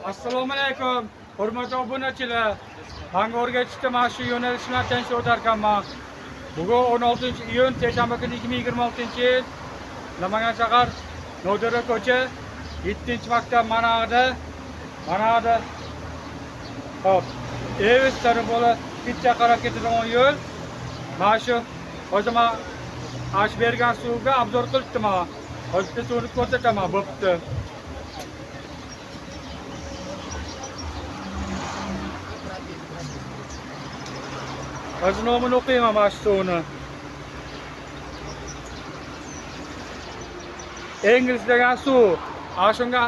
Assalomu alaykum. Hurmatli obunachilar. Menga o'rgatishda mana shu yo'nalish bilan tanishib o'tarkanman. Bugun 16-iyun seshanba kuni 2026-yil. Namangan shahar Nodira ko'cha 7-maktab mana hop. Evis tarafı bitta qarab ketadigan yo'l. Mana shu o'zima ash bergan suvga obzor qilibdim. Hozir suvni ko'rsataman, bo'pti. Hozir nomini o'qiyman mana shu suvni. Ingliz degan suv. Shunga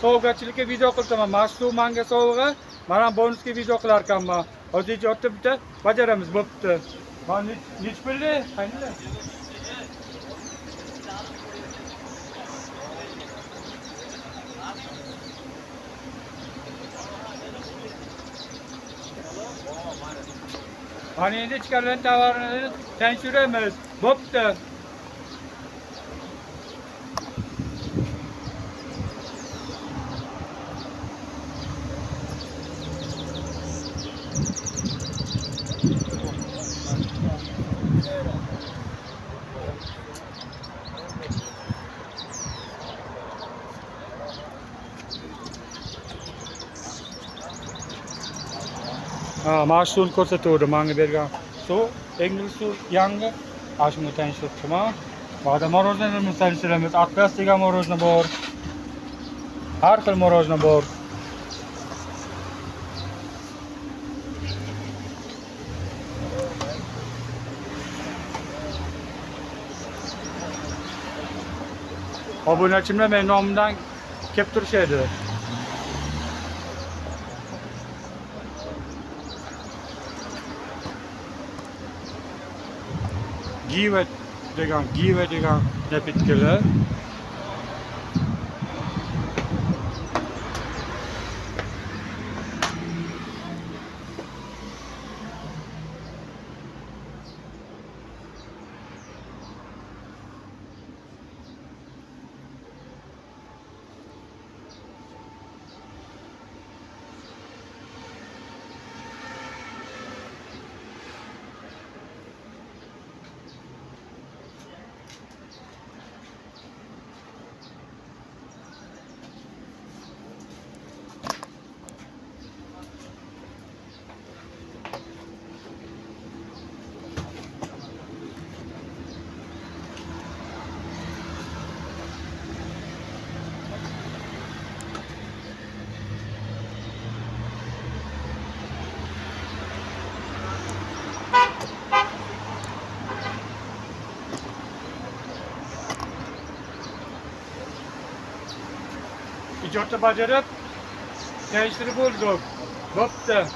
sovg'achilikka video qildim. Mana shu suv menga sovg'a, mana bonusga video qilar ekanman. Hozir ijodda bitta bajaramiz, bo'pti. Mana nech pulli? Qanday? Hani endi chiqarilgan tovarni tanishtiramiz. Bo'pti. Mana shu suvni ko'rsatuvdi menga bergan suv. Ingliz suv yangi. Shunga tanishtiribman. Ba'da morojnani tanishtiramiz. Atlas degan morojna bor. Har xil morojna bor. Obunachimlar men nomimdan kelib turishadi. Givet degan napitkilar. İcatı bacarıp gençleri bulduk. Boptu.